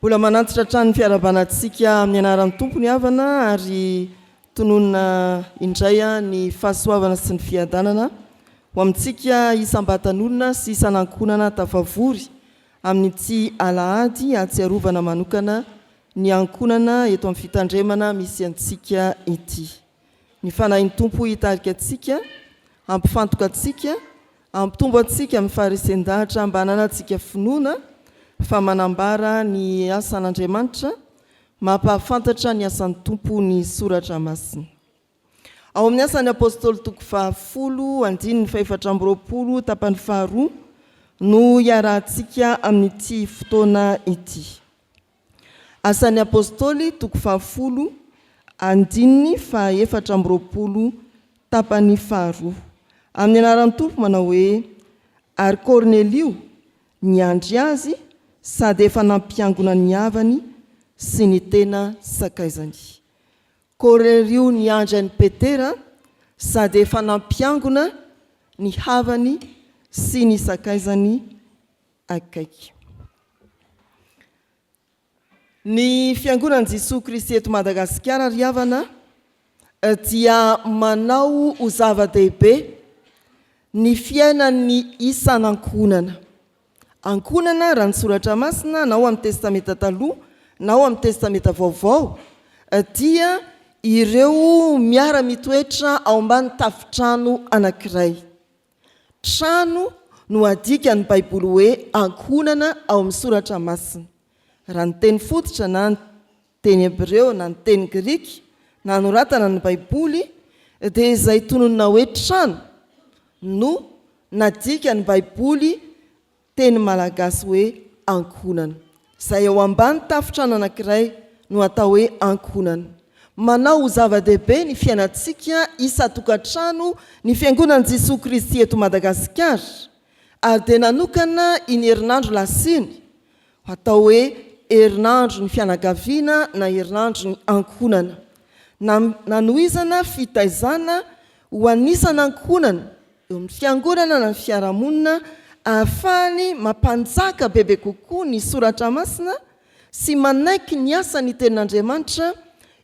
Mbola manantitra trano fiarabanantsika amin'ny anaran'ny tompony havana ary tononona indray ny fahasoavana sy ny fiadanana ho amintsika isam-batan'olona sy isanankonana tafavory amin'ity alahady atsiarovana manokana ny ankonana eto amin'ny fitandremana misy antsika ity. Ny fanahin'ny tompo hitarika antsika, ampifantoka antsika, ampitombo antsika amin'ny faharesendahatra mba hananantsika finoana fa manambara ny asan'Andriamanitra, mampahafantatra ny asan'ny tompo ny soratra masina. Ao amin'ny asan'ny apôstôly toko 10 andininy 420 tapany 2 no iarahantsika amin'ity fotoana ity. Asan'ny apôstôly toko 10 andininy 420 tapany 2 amin'ny anaran'ny tompo manao hoe: ary Kornelio niandry azy sady efa nampiangona ny havany sy ny tena sakaizany. Kornelio niandry an'i Petera sady efa nampiangona ny havany sy ny sakaizany akaiky. Ny fiangonan'i Jesosy Kristy eto Madagasikara ry havana dia manao ho zava-dehibe ny fiainan'ny isanankonana. Ankonana raha ny soratra masina na ao amin'ny testamenta taloha na ao amin'ny testamenta vaovao dia ireo miara-mitoetra ao ambany tafitrano anankiray. Trano no adika ny Baiboly hoe ankonana ao amin'ny soratra masina. Raha ny teny fototra na ny teny Hebreo na ny teny Grika na noratana ny Baiboly dia izay tononona hoe trano no nadika ny Baiboly teny malagasy hoe ankonana. Izay ao ambany tafitrano anankiray no atao hoe ankonana. Manao zava-dehibe ny fiainantsika isa-tokantrano ny fiangonan'i Jesosy Kristy eto Madagasikara ary dia nanokana iny herinandro lasiny atao hoe herinandro ny fianakaviana na herinandro ny ankonana. Nanohizana fitaizana ho anisana ankonana eo amin'ny fiangonana na ny fiarahamonina ahafahany mampanjaka bebe kokoa ny soratra masina sy manaiky ny asan'ny tenin'Andriamanitra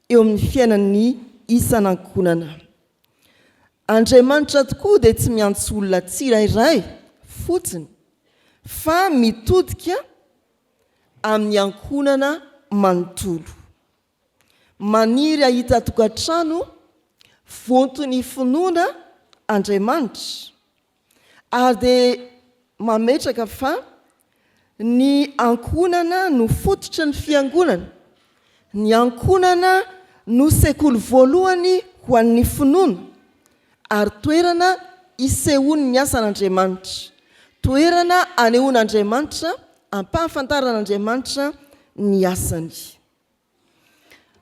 eo amin'ny fiainan'ny isanankonana. Andriamanitra tokoa dia tsy miantso olona tsirairay fotsiny fa mitodika amin'ny ankonana manontolo. Maniry ahita tokantrano vontony finoana Andriamanitra ary dia mametraka fa ny ankonana no fototry ny fiangonana. Ny ankonana no sekoly voalohany ho an'ny finoana ary toerana isehoany ny asan'Andriamanitra, toerana anehoan'Andriamanitra, ampahafantaran'Andriamanitra ny asany.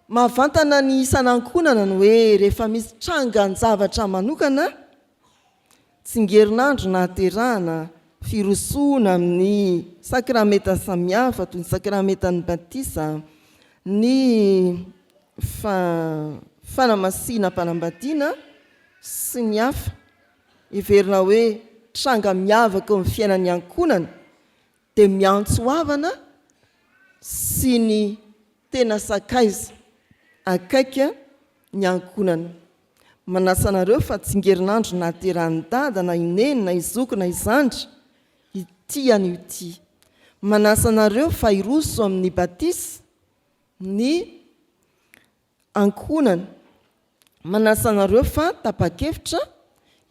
Mahavantana ny isanankonana ny hoe rehefa misy trangan-javatra manokana, tsingerinandro na aterahana, firosoana amin'ny sakramenta samihafa toy ny sakramentan'ny batisa, ny fanamasinam-panambadiana sy ny hafa, heverina hoe tranga miavaka eo amin'ny fiainan'ny ankonana dia miantso havana sy ny tena sakaiza akaika ny ankonana. Manasanareo fa tsingerinandro na aterahan'ny dada na ineny na izoko na izandry ity an'io ity. Manasanareo fa iroso amin'ny batisa ny ankonana. Manasanareo fa tapa-kevitra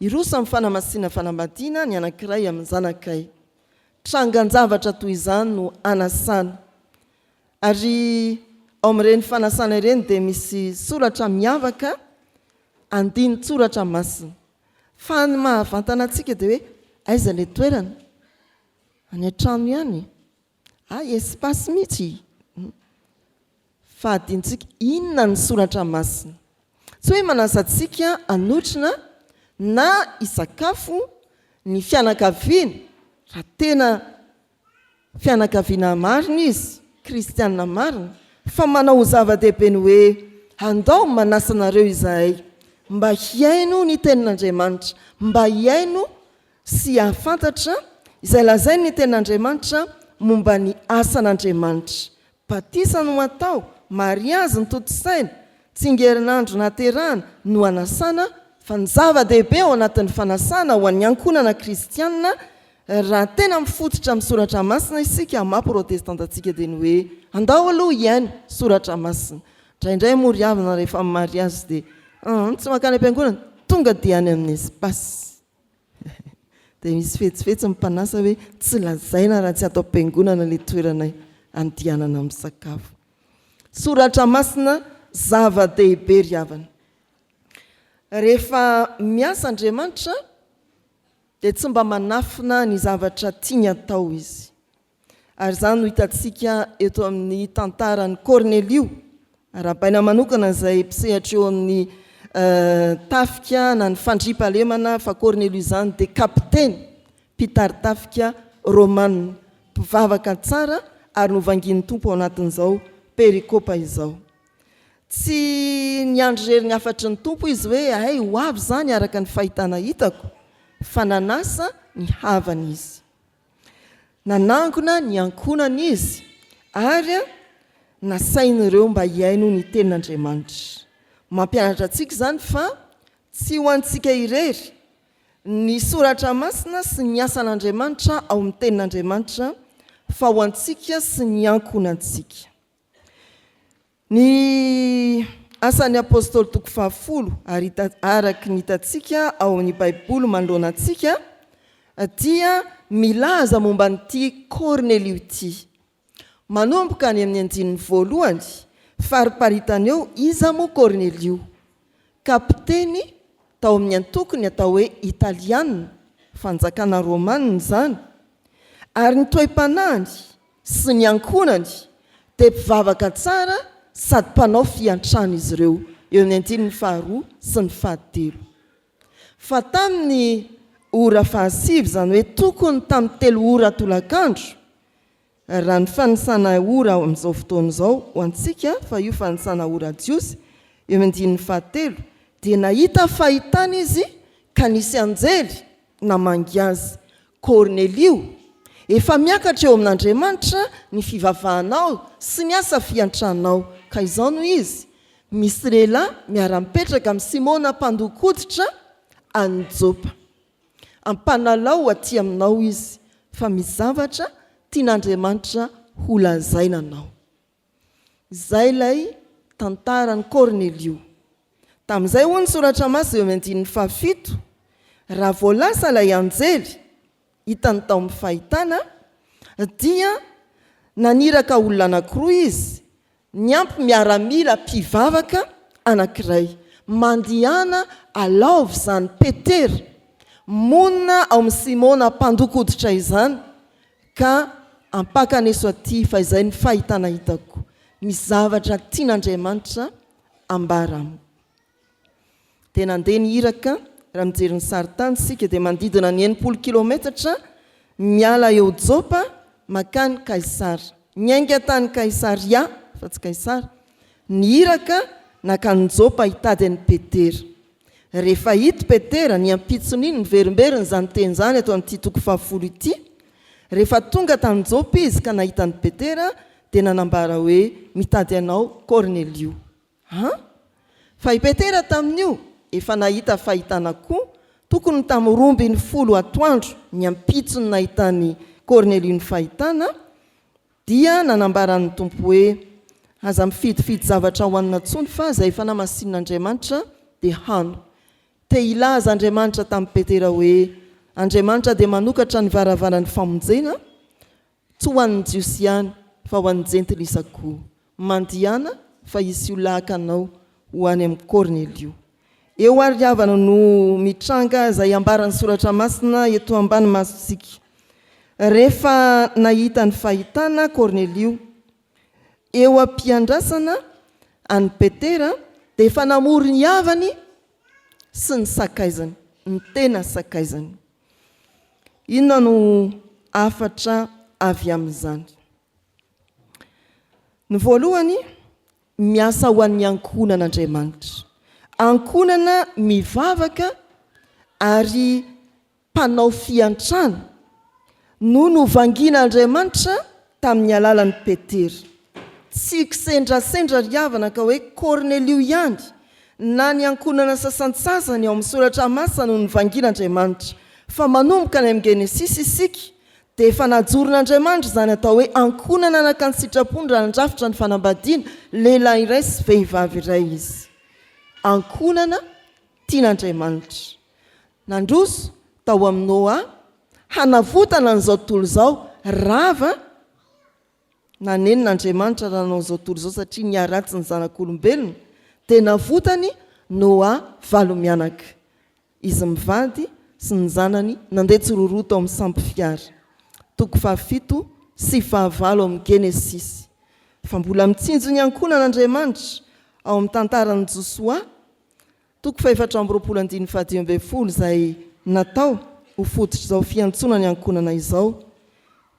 iroso amin'ny fanamasinana fanambadiana ny anankiray amin'ny zanakay. Trangan-javatra toy izany no anasana. Ary ao amin'ireny fanasana ireny dia misy soratra miavaka andiny soratra masina. Fa ny mahavantana antsika dia hoe aiza ilay toerana? Any an-trano ihany? Espasy mihitsy. Fa adintsika inona ny soratra masina? Tsy hoe manasantsika anotrina na isakafo ny fianakaviana raha tena fianakaviana marina izy, kristianina marina, fa manao zava-dehibe ny hoe andao manasanareo izahay mba hiaino ny tenin'Andriamanitra, mba hiaino sy hahafantatra izay lazainy ny tenin'Andriamanitra momba ny asan'Andriamanitra. batisa no atao, mariazy ny totosaina, tsingerinandro naterahana no anasana, fa ny zava-dehibe ao anatin'ny fanasana ho an'ny ankonana kristianina. Raha tena mifototra amin'ny soratra masina isika maha-protestantatsika dia ny hoe andao aloha ihany soratra masina. Indraindray moa ry havana rehefa mariazy dia tsy makany am-piangonana, tonga dia any amin'ny espasy. Dia misy fetsifetsy mimpanasa hoe tsy lazaina raha tsy atao am-piangonana ilay toerana andianana amin'ny sakafo. Soratra masina zava-dehibe ry havana. Rehefa miasa Andriamanitra dia tsy mba manafina ny zavatra tiany atao izy. Ary izany no hitantsika eto amin'ny tantaran'ny Kornelio. Arabaina manokana izay mpisehatra eo amin'ny tafika na ny fandriampahalemana fa Kornelio izany dia kapiteny mpitary tafika Romanina, mpivavaka tsara ary novangin'ny tompo ao anatin'izao perikopa izao. Tsy niandry ny afatry ny tompo izy hoe ay ho avy zany araka ny fahitana hitako, fa nanasa ny havana izy, nanangona ny ankonana izy ary nasain'ireo mba hiaino ny tenin'Andriamanitra. Mampianatra antsika zany fa tsy ho antsika irery ny soratra masina sy ny asan'Andriamanitra ao amin'ny tenin'Andriamanitra, fa ho antsika sy ny ankonantsika. Ny asan'ny apôstôly toko 10 ary araky ny hitantsika ao amin'ny baiboly manoloana antsika dia milaza momba n'ity Kornelio ity. Manomboka any amin'ny 1 fariparitany eo, iza moa Kornelio, kapiteny tao amin'ny antokony atao hoe italiana, fanjakana romanina zany, ary ny toem-panahiny sy ny ankonany dia mpivavaka tsara sady mpanao fiantrano izy ireo. Eo amin'ny 2 sy ny 3. Fa tamin'ny ora 5 zany hoe tokony tamin'ny 3 ora tolakandro, raha ny fanisana ora amin'izao fotoana izao ho antsika, fa io fanisana ora jiosy, eo amin'ny 3 dia nahita fahitana izy ka nisy anjely namangy azy, Kornelio, efa miakatra eo amin'Andriamanitra ny fivavahanao sy ny asa fiantranao. Ka izao no izy, misy lehilahy miara-mipetraka amin'ny Simona mpandokoditra any Jopa. Ampanalao aty aminao izy, fa misy zavatra tian'Andriamanitra ho lazaina anao. Izay ilay tantaran'ny Kornelio. Tamin'izay hoy ny soratra masina eo amin'ny 7, raha voalasa ilay anjely hitany tao amin'ny fahitana, dia naniraka olona anankiroa izy, niampy miaramila mpivavaka anankiray, mandihana alaovy zany Petera, monina ao amin'ny Simona mpandokoditra izany, ka ampakany eso aty fa izay ny fahitana hitako, misy zavatra tian'Andriamanitra ambara amiko. Dia nandeha nihiraka, raha mijery ny saritany sika dia mandidina ny 80 kilometatra miala eo Jopa makany Kaisara, niainga tany Kaisaria fa tsy Kaisara, nihiraka nakany Jopa hitady an'i Petera. Rehefa hita Petera, ny ampitsony iny niverimberiny zany teny zany atao amin'ity toko 10 ity. Rehefa tonga tany Jopa izy ka nahita an'i Petera dia nanambara hoe mitady anao Kornelio. Fa i Petera tamin'io efa nahita fahitana koa, tokony tamin'ny 12 atoandro ny ampitsony nahitany Kornelio ny fahitana, dia nanambaran'ny tompo hoe aza mifidifidy zavatra hohanina tsony fa izay efa namasin'Andriamanitra dia hano. Te ilaza Andriamanitra tamin'ny Petera hoe Andriamanitra dia manokatra ny varavarany famonjena, tsy ho an'ny jiosy ihany fa ho an'ny jentilisa koa. Mandihana fa isy io lahakanao ho any amin'ny Kornelio. Eo ary havana no mitranga izay ambaran'ny soratra masina eto ambany masitsika. Rehefa nahita ny fahitana Kornelio, eo ampiandrasana any Petera dia efa namory ny havany sy ny sakaizany, ny tena sakaizany. Inona no afatra avy amin'izany? Ny voalohany, miasa ho an'ny ankonan'Andriamanitra. Ankonana mivavaka ary mpanao fiantrano no novangian'Andriamanitra tamin'ny alalan'ny Petera. tsy kisendrasendra ry havana ka hoe Kornelio ihany na ny ankonana sasantsasany ao amin'ny soratra masina no nivangin'Andriamanitra fa manomboka ny amin'ny Genesis isika dia efa najoron'Andriamanitra izany atao hoe ankonana naka ny sitrapony raha nandrafitra ny fanambadiana lehilahy iray sy vehivavy iray izy ankonana tian'Andriamanitra nandroso tao amin'ny Noa hanavotana n'izao tontolo izao rava nanenon'Andriamanitra raha nanao izao tontolo izao satria niaratsy ny zanak'olombelona dia navotany Noa 7 mianaka izy mivady sy ny zanany nandeha tsororoto ao amin'ny sampy fiara 7 sy 9 ao amin'ny Genesis fa mbola mitsinjo ny ankonan'Andriamanitra ao amin'ny tantaran'ny Josoa 4:12 izay natao ho fototra izao fiantsona ny ankonana izao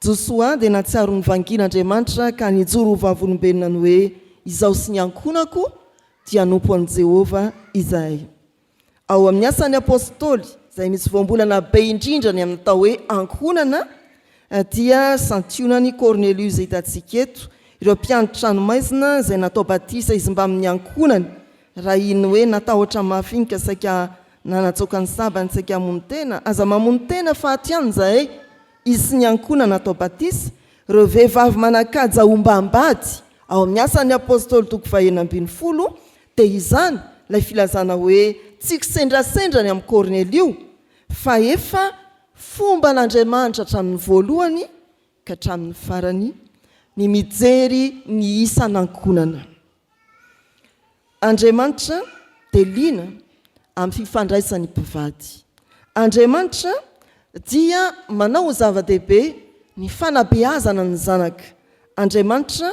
Josoa dia natsiaro ny vangin'Andriamanitra ka nijoro ho vavolombelona ny hoe izao sy ny ankonako dia nompo an'i Jehova izahay ao amin'ny asan'ny apôstôly izay misy voambolana be indrindra ny amin'ny atao hoe ankonana dia santionany Kornelio izay hitantsika eto ireo mpianatra tranomaizina izay natao batisa izy mba amin'ny ankonany raha iny hoe natahotra mafinika saika nanatsoaka ny sabany saika hamono tena aza mamono tena fahatriany zahay izy sy ny ankonana natao batisa ireo vehivavy manakaja ombambady ao amin'ny asan'ny apôstôly 2:20 dia izany ilay filazana hoe tsy kisendrasendrany amin'ny Kornelio fa efa fomba n'Andriamanitra hatramin'ny voalohany ka hatramin'ny farany ny mijery ny isan'ankonana Andriamanitra dia liana amin'ny fifandraisan'ny mpivady Andriamanitra dia manao zava-dehibe ny fanabeazana ny zanaka Andriamanitra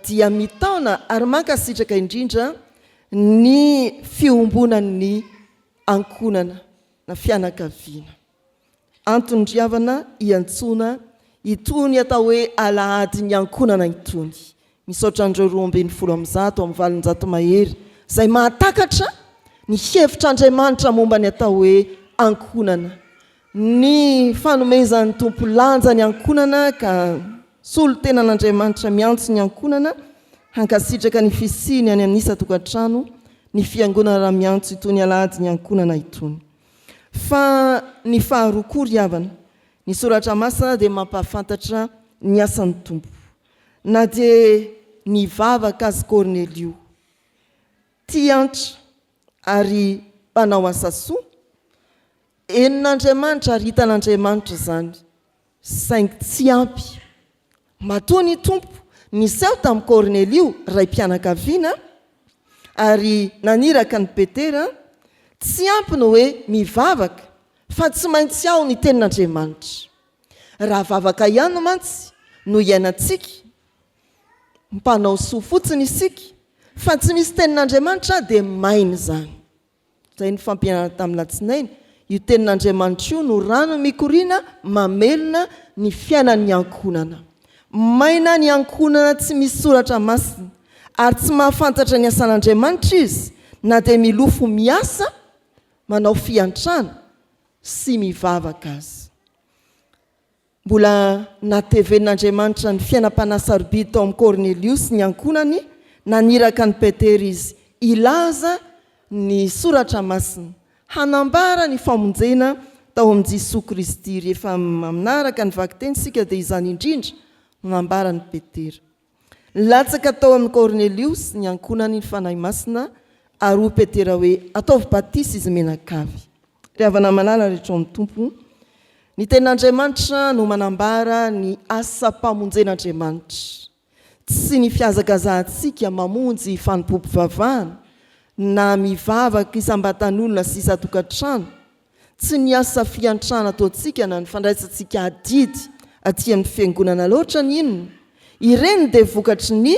dia mitaona ary mankasitraka indrindra ny fiombonan'ny ankonana na fianakaviana antony ry havana iantsona itony atao hoe alahady ny ankonana itony misaotra andreo 2:10 amin'ny 700 mahery izay mahatakatra ny hevitr'Andriamanitra momba ny atao hoe ankonana ny fanomezan'ny tompo lanja ny ankonana ka solo tenan'Andriamanitra miantso ny ankonana hankasitraka ny fisiny any anisa tokantrano ny fiangonana raha miantso itony alahady ny ankonana itony fa ny faharoa koa ry havana ny soratra masina dia mampahafantatra ny asan'ny tompo na dia nivavaka azy Kornelio tia antra ary mpanao asa soa enon'Andriamanitra ary hitan'Andriamanitra izany saingy tsy ampy matoa ny tompo niseho tamin'ny Kornelio ray mpianakaviana ary naniraka ny Petera tsy ampy no hoe mivavaka fa tsy maintsy ao ny tenin'Andriamanitra raha vavaka ihany mantsy no iainantsika mpanao soa fotsiny isika fa tsy misy tenin'Andriamanitra dia maina izany izay ny fampianana tamin'ny latsinainy io tenin'Andriamanitra io no rano mikoriana mamelona ny fiainan'ny ankonana maina ny ankonana tsy misy soratra masina ary tsy mahafantatra ny asan'Andriamanitra izy na dia milofo miasa manao fiantrana sy mivavaka azy mbola nateven'Andriamanitra ny fiainam-panasarobidy tao amin'ny Kornelio sy ny ankonany naniraka ny Petera izy ilaza ny soratra masina hanambara ny famonjena tao amin'ny Jesosy Kristy rehefa manaraka ny vaky-teny sika dia izany indrindra nanambara ny Petera latsaka tao amin'ny Kornelio sy ny ankonany ny fanahy masina ary ho Petera hoe ataovy batisa izy menakavy ry havana malala rehetra amin'ny tompo ny tenin'Andriamanitra no manambara ny asa-pamonjen'Andriamanitra tsy ny fiazakazahantsika mamonjy fanompompivavahana na mivavaka isam-batan'olona sy isa-tokantrano tsy ny asa fiantrana ataontsika na ny fandraisantsika adidy aty amin'ny fiangonana loatra ny inona ireny dia vokatry ny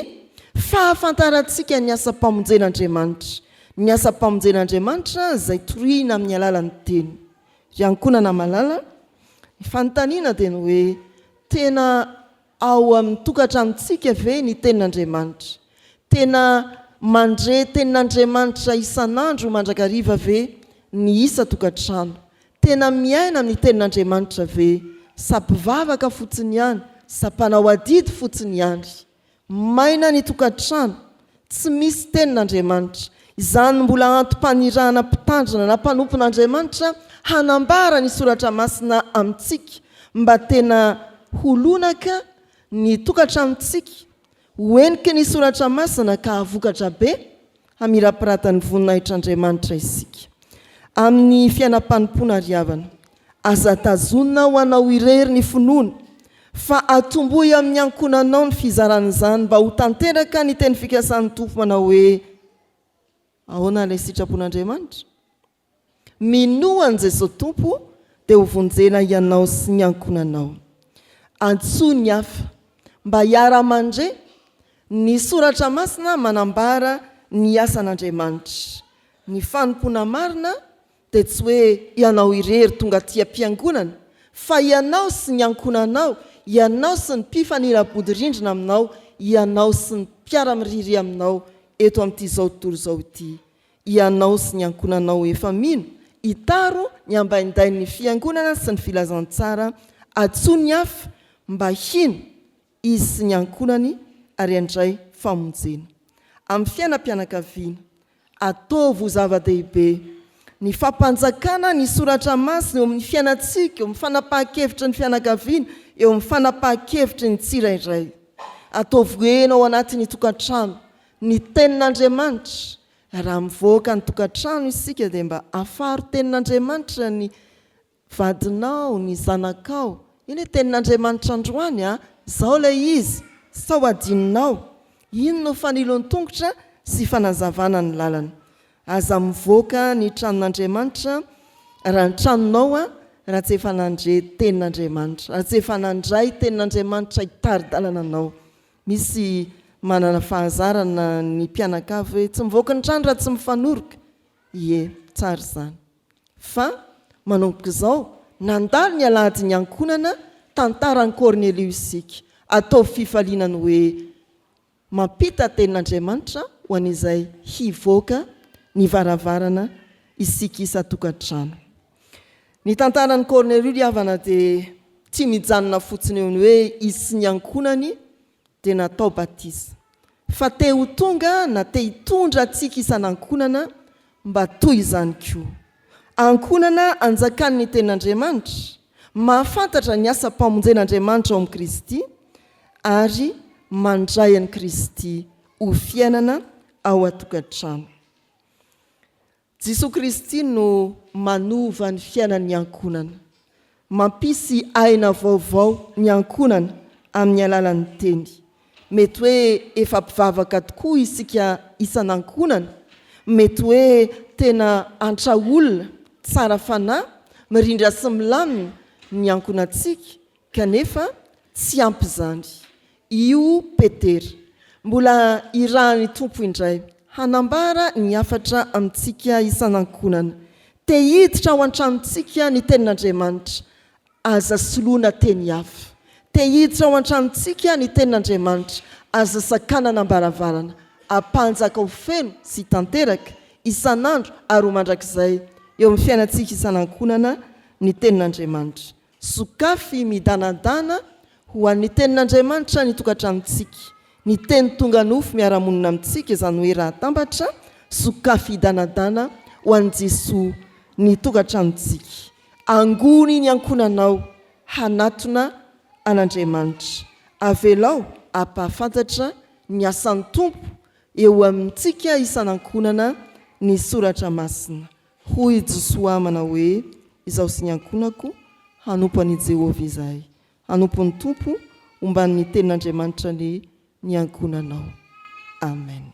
fahafantarantsika ny asa-pamonjen'Andriamanitra ny asa-pamonjen'Andriamanitra izay torihina amin'ny alalan'ny teny ry ankonana malala ny fanontaniana dia ny hoe tena ao amin'ny tokantranontsika ve ny tenin'Andriamanitra tena mandre tenin'Andriamanitra isan'andro mandrakariva ve ny isa tokantrano tena miaina amin'ny tenin'Andriamanitra ve sa mpivavaka fotsiny ihany sa mpanao adidy fotsiny ihany maina ny tokantrano tsy misy tenin'Andriamanitra. Izany mbola antom-panirahana mpitandrina na mpanompon'Andriamanitra hanambara ny soratra masina amintsika mba tena holonaka ny tokantranontsika, hoentika ny soratra masina ka havokatra be hamirapiratan'ny voninahitr'Andriamanitra isika. Amin'ny fiainam-panompoana ry havana, aza tazonina ho anao irery ny finoana fa atombohy amin'ny ankonanao ny fizaran'izany mba ho tanteraka ny teny fikasan'ny tompo manao hoe ahoana ilay sitrapon'Andriamanitra. Minoany Jesosy tompo dia ho vonjena ianao sy ny ankonanao. Antsoa ny hafa mba hiara-mandre ny soratra masina manambara ny asan'Andriamanitra. Ny fanompoana marina dia tsy hoe ianao irery tonga aty am-piangonana, fa ianao sy ny ankonanao, ianao sy ny mpifanila-bodirindrina aminao, ianao sy ny mpiara-miriry aminao eto amin'ity zao tontolo zao ity. Ianao sy ny ankonanao efa mino hitaro ny ambaindain'ny fiangonana sy ny filazantsara. Antsoa ny hafa mba hino izy sy ny ankonany ary andray famonjena. Amin'ny fiainam-pianakaviana ataovy ho zava-dehibe ny fampanjakana ny soratra masina eo amin'ny fiainantsika, eo amin'ny fanapahan-kevitra ny fianakaviana, eo amin'ny fanapahan-kevitra ny tsirairay. Ataovy ena ao anatin'ny tokantrano ny tenin'Andriamanitra. Raha mivoaka ny tokantrano isika dia mba afaro tenin'Andriamanitra ny vadinao, ny zanakao. Iny hoe tenin'Andriamanitra androany zao ilay izy, sao adininao. Ino no fanilony tongotra sy fanazavana ny lalana. Aza mivoaka ny tranon'Andriamanitra raha ny tranonao raha tsy efa nandre tenin'Andriamanitra, raha tsy efa nandray tenin'Andriamanitra hitary-dalana anao. Misy manana fahazarana ny mpianakavy hoe tsy mivoaka ny trano raha tsy mifanoroka. Ie, tsara izany. Fa manomboka izao nandalo ny alahady ny ankonana tantarany Kornelio isika. Atao fifalinany hoe mampita tenin'Andriamanitra ho an'izay hivoaka ny varavarana isika isa-tokantrano. Ny tantarany Kornelio ry havana dia tsy mijanona fotsiny eo ny hoe izy sy ny ankonany dia natao batisa, fa te ho tonga na te hitondra antsika isan'ankonana mba toy izany koa. Ankonana anjakan'ny tenin'Andriamanitra, mahafantatra ny asa mpamonjen'Andriamanitra ao amin'ny Kristy ary mandray an'i Kristy ho fiainana ao an-tokantrano. Jesosy Kristy no manova ny fiainan'ny ankonana, mampisy aina vaovao ny ankonana amin'ny alalan'ny teny. Mety hoe efa mpivavaka tokoa isika isan'ankonana, mety hoe tena antra olona tsara fanahy, mirindra sy milamina ny ankonantsika, kanefa tsy ampy izany. Io Petera mbola irahan'ny tompo indray hanambara ny afatra amintsika isan'ankonana. Te hiditra ao an-tranontsika ny tenin'Andriamanitra, aza soloana teny hafa. Te hiditra ao an-tranontsika ny tenin'Andriamanitra, aza sakanana ambaravarana, ampanjaka ho feno sy tanteraka isan'andro ary ho mandrakizay eo amin'ny fiainantsika isan'ankonana ny tenin'Andriamanitra. Sokafy midanadana ho an'ny tenin'Andriamanitra ny tokantranontsika. Ny teny tonga nofo miara-monina amintsika izany hoe raha tambatra, sokafy hidanadana ho an'i Jesosy ny tokantranontsika. Angony ny ankonanao hanatona an'Andriamanitra. Avelao ampahafantatra ny asan'ny tompo eo amintsika isan'ankonana ny soratra masina. Hoy Josoa manao hoe izaho sy ny ankonako hanompo an'i Jehovah izahay. Hanompo ny tompo omban'ny tenin'Andriamanitra ny ankonanao. Amen.